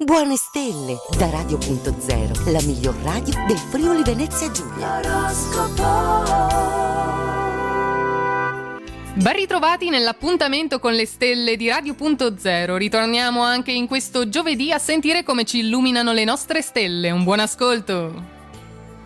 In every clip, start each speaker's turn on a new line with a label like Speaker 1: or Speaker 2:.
Speaker 1: Buone stelle da Radio.0, la miglior radio del Friuli Venezia Giulia.
Speaker 2: Ben ritrovati nell'appuntamento con le stelle di Radio.0. Ritorniamo anche in questo giovedì a sentire come ci illuminano le nostre stelle. Un buon ascolto!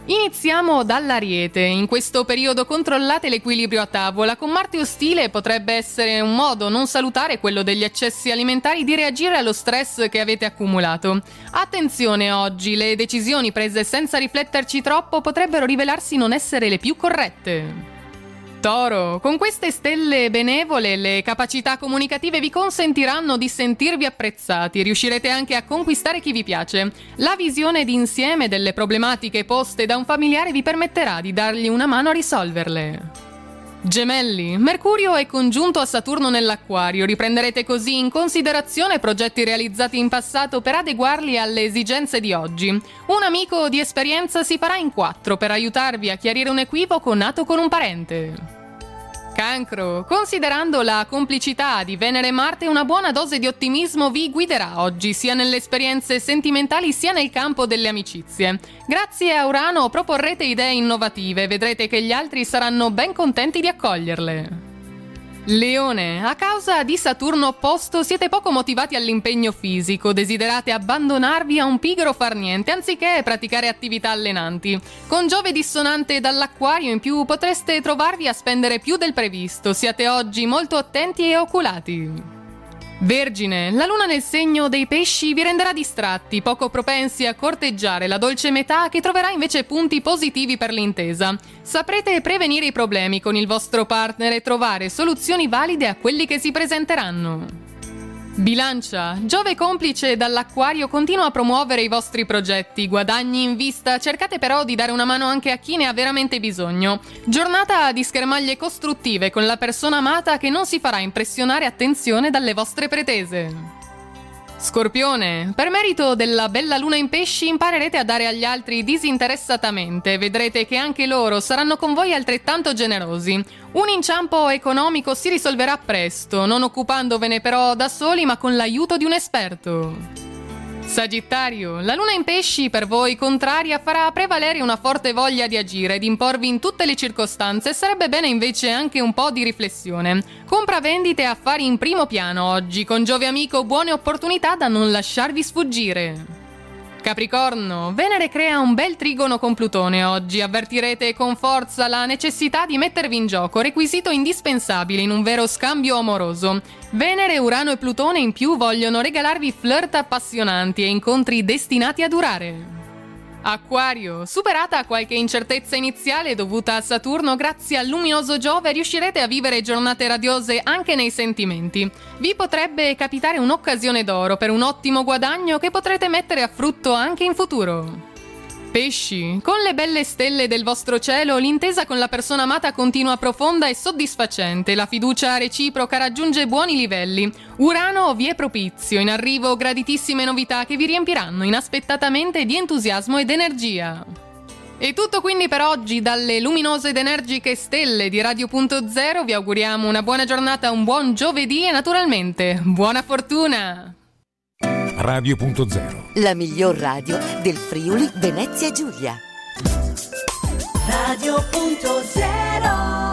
Speaker 2: Iniziamo dall'Ariete. In questo periodo controllate l'equilibrio a tavola. Con Marte ostile potrebbe essere un modo non salutare, quello degli eccessi alimentari, di reagire allo stress che avete accumulato. Attenzione oggi, le decisioni prese senza rifletterci troppo potrebbero rivelarsi non essere le più corrette. Toro, con queste stelle benevole le capacità comunicative vi consentiranno di sentirvi apprezzati, riuscirete anche a conquistare chi vi piace. La visione d'insieme delle problematiche poste da un familiare vi permetterà di dargli una mano a risolverle. Gemelli, Mercurio è congiunto a Saturno nell'Acquario, riprenderete così in considerazione progetti realizzati in passato per adeguarli alle esigenze di oggi. Un amico di esperienza si farà in 4 per aiutarvi a chiarire un equivoco nato con un parente. Cancro, considerando la complicità di Venere e Marte, una buona dose di ottimismo vi guiderà oggi, sia nelle esperienze sentimentali sia nel campo delle amicizie. Grazie a Urano proporrete idee innovative, vedrete che gli altri saranno ben contenti di accoglierle. Leone, a causa di Saturno opposto siete poco motivati all'impegno fisico, desiderate abbandonarvi a un pigro far niente anziché praticare attività allenanti. Con Giove dissonante dall'Acquario in più potreste trovarvi a spendere più del previsto, siate oggi molto attenti e oculati. Vergine, la luna nel segno dei pesci vi renderà distratti, poco propensi a corteggiare la dolce metà che troverà invece punti positivi per l'intesa. Saprete prevenire i problemi con il vostro partner e trovare soluzioni valide a quelli che si presenteranno. Bilancia, Giove complice dall'Acquario continua a promuovere i vostri progetti, guadagni in vista, cercate però di dare una mano anche a chi ne ha veramente bisogno. Giornata di schermaglie costruttive con la persona amata che non si farà impressionare attenzione dalle vostre pretese. Scorpione, per merito della bella luna in pesci imparerete a dare agli altri disinteressatamente, vedrete che anche loro saranno con voi altrettanto generosi. Un inciampo economico si risolverà presto, non occupandovene però da soli ma con l'aiuto di un esperto. Sagittario, la luna in pesci per voi contraria farà prevalere una forte voglia di agire, di imporvi in tutte le circostanze, sarebbe bene invece anche un po' di riflessione. Compravendite e affari in primo piano oggi, con Giove amico buone opportunità da non lasciarvi sfuggire. Capricorno, Venere crea un bel trigono con Plutone oggi, avvertirete con forza la necessità di mettervi in gioco, requisito indispensabile in un vero scambio amoroso. Venere, Urano e Plutone in più vogliono regalarvi flirt appassionanti e incontri destinati a durare. Acquario, superata qualche incertezza iniziale dovuta a Saturno, grazie al luminoso Giove riuscirete a vivere giornate radiose anche nei sentimenti. Vi potrebbe capitare un'occasione d'oro per un ottimo guadagno che potrete mettere a frutto anche in futuro. Pesci, con le belle stelle del vostro cielo, l'intesa con la persona amata continua profonda e soddisfacente, la fiducia reciproca raggiunge buoni livelli. Urano vi è propizio, in arrivo graditissime novità che vi riempiranno inaspettatamente di entusiasmo ed energia. E tutto quindi per oggi dalle luminose ed energiche stelle di Radio.0, vi auguriamo una buona giornata, un buon giovedì e naturalmente buona fortuna!
Speaker 3: Radio.0,
Speaker 1: la miglior radio del Friuli Venezia Giulia.
Speaker 4: Radio.0